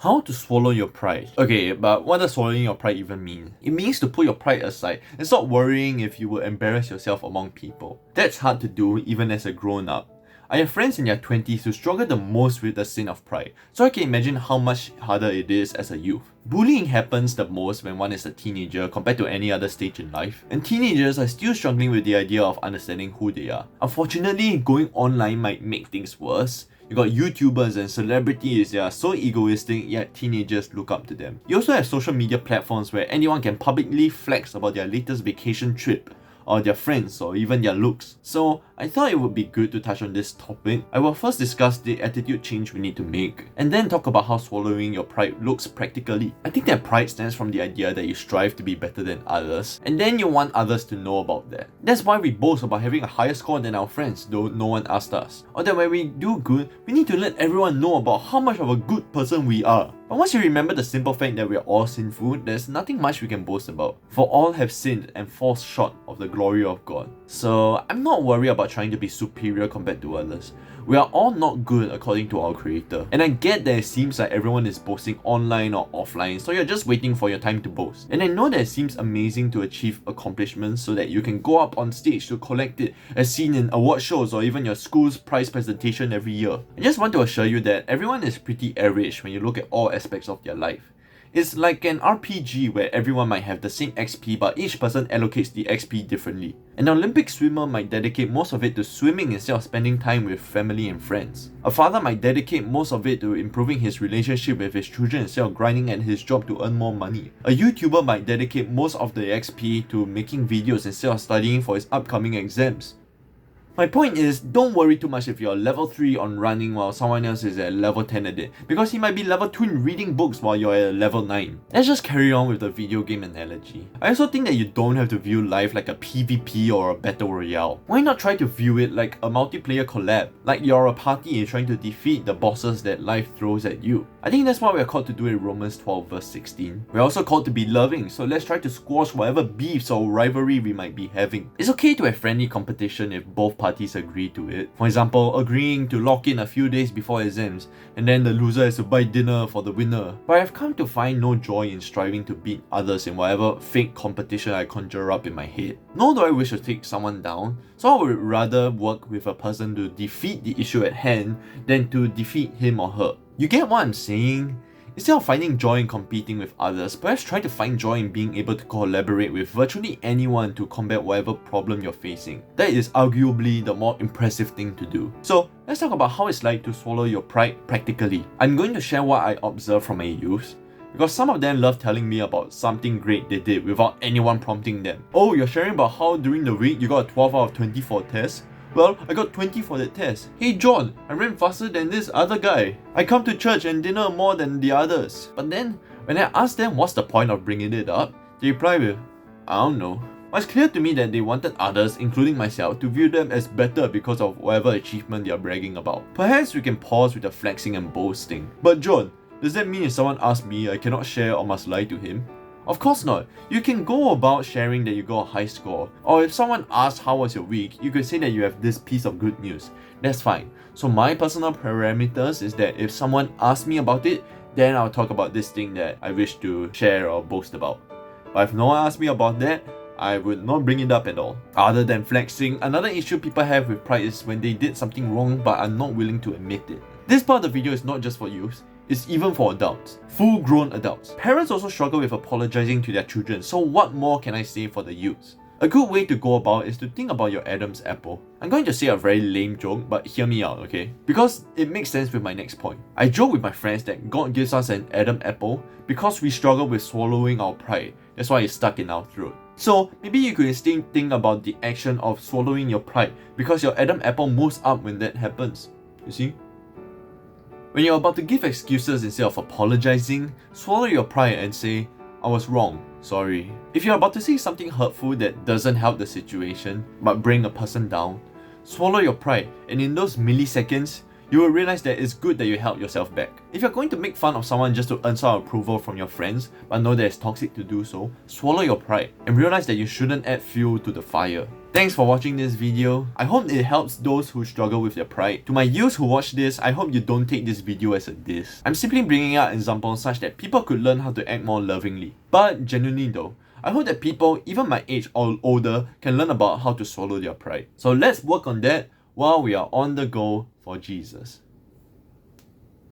How to swallow your pride. Okay, but what does swallowing your pride even mean? It means to put your pride aside and stop worrying if you will embarrass yourself among people. That's hard to do even as a grown-up. I have friends in their 20s who struggle the most with the sin of pride, so I can imagine how much harder it is as a youth. Bullying happens the most when one is a teenager compared to any other stage in life, and teenagers are still struggling with the idea of understanding who they are. Unfortunately, going online might make things worse. You got YouTubers and celebrities that are so egoistic, yet teenagers look up to them. You also have social media platforms where anyone can publicly flex about their latest vacation trip, or their friends, or even their looks. So I thought it would be good to touch on this topic. I will first discuss the attitude change we need to make, and then talk about how swallowing your pride looks practically. I think that pride stems from the idea that you strive to be better than others, and then you want others to know about that. That's why we boast about having a higher score than our friends, though no one asked us. Or that when we do good, we need to let everyone know about how much of a good person we are. But once you remember the simple fact that we are all sinful, there's nothing much we can boast about. For all have sinned and fall short of the glory of God. So I'm not worried about trying to be superior compared to others. We are all not good according to our Creator. And I get that it seems like everyone is boasting online or offline, so you're just waiting for your time to boast. And I know that it seems amazing to achieve accomplishments so that you can go up on stage to collect it, as seen in award shows or even your school's prize presentation every year. I just want to assure you that everyone is pretty average when you look at all aspects of their life. It's like an RPG where everyone might have the same XP, but each person allocates the XP differently. An Olympic swimmer might dedicate most of it to swimming instead of spending time with family and friends. A father might dedicate most of it to improving his relationship with his children instead of grinding at his job to earn more money. A YouTuber might dedicate most of the XP to making videos instead of studying for his upcoming exams. My point is, don't worry too much if you're level 3 on running while someone else is at level 10 at it, because he might be level 2 in reading books while you're at level 9. Let's just carry on with the video game analogy. I also think that you don't have to view life like a PvP or a battle royale. Why not try to view it like a multiplayer collab, like you're a party trying to defeat the bosses that life throws at you. I think that's what we're called to do in Romans 12 verse 16. We're also called to be loving, so let's try to squash whatever beefs or rivalry we might be having. It's okay to have friendly competition if both parties agree to it. For example, agreeing to lock in a few days before exams, and then the loser has to buy dinner for the winner. But I've come to find no joy in striving to beat others in whatever fake competition I conjure up in my head. Nor do I wish to take someone down, so I would rather work with a person to defeat the issue at hand than to defeat him or her. You get what I'm saying? Instead of finding joy in competing with others, perhaps try to find joy in being able to collaborate with virtually anyone to combat whatever problem you're facing. That is arguably the more impressive thing to do. So let's talk about how it's like to swallow your pride practically. I'm going to share what I observed from my youth, because some of them love telling me about something great they did without anyone prompting them. Oh, you're sharing about how during the week you got a 12 out of 20 for a test? Well, I got 20 for that test. Hey John, I ran faster than this other guy. I come to church and dinner more than the others. But then, when I asked them what's the point of bringing it up, they reply with, I don't know. But it's clear to me that they wanted others, including myself, to view them as better because of whatever achievement they are bragging about. Perhaps we can pause with the flexing and boasting. But John, does that mean if someone asks me I cannot share or must lie to him? Of course not. You can go about sharing that you got a high score. Or if someone asks how was your week, you could say that you have this piece of good news. That's fine. So my personal parameters is that if someone asks me about it, then I'll talk about this thing that I wish to share or boast about. But if no one asks me about that, I would not bring it up at all. Other than flexing, another issue people have with pride is when they did something wrong but are not willing to admit it. This part of the video is not just for youth. It's even for adults, full-grown adults. Parents also struggle with apologizing to their children, so what more can I say for the youths? A good way to go about is to think about your Adam's apple. I'm going to say a very lame joke, but hear me out, okay? Because it makes sense with my next point. I joke with my friends that God gives us an Adam apple because we struggle with swallowing our pride. That's why it's stuck in our throat. So maybe you could instead think about the action of swallowing your pride, because your Adam apple moves up when that happens. You see? When you're about to give excuses instead of apologizing, swallow your pride and say, I was wrong, sorry. If you're about to say something hurtful that doesn't help the situation, but bring a person down, swallow your pride, and in those milliseconds, you will realize that it's good that you held yourself back. If you're going to make fun of someone just to earn some approval from your friends, but know that it's toxic to do so, swallow your pride, and realize that you shouldn't add fuel to the fire. Thanks for watching this video. I hope it helps those who struggle with their pride. To my youths who watch this, I hope you don't take this video as a diss. I'm simply bringing out examples such that people could learn how to act more lovingly. But genuinely though, I hope that people, even my age or older, can learn about how to swallow their pride. So let's work on that while we are on the go for Jesus.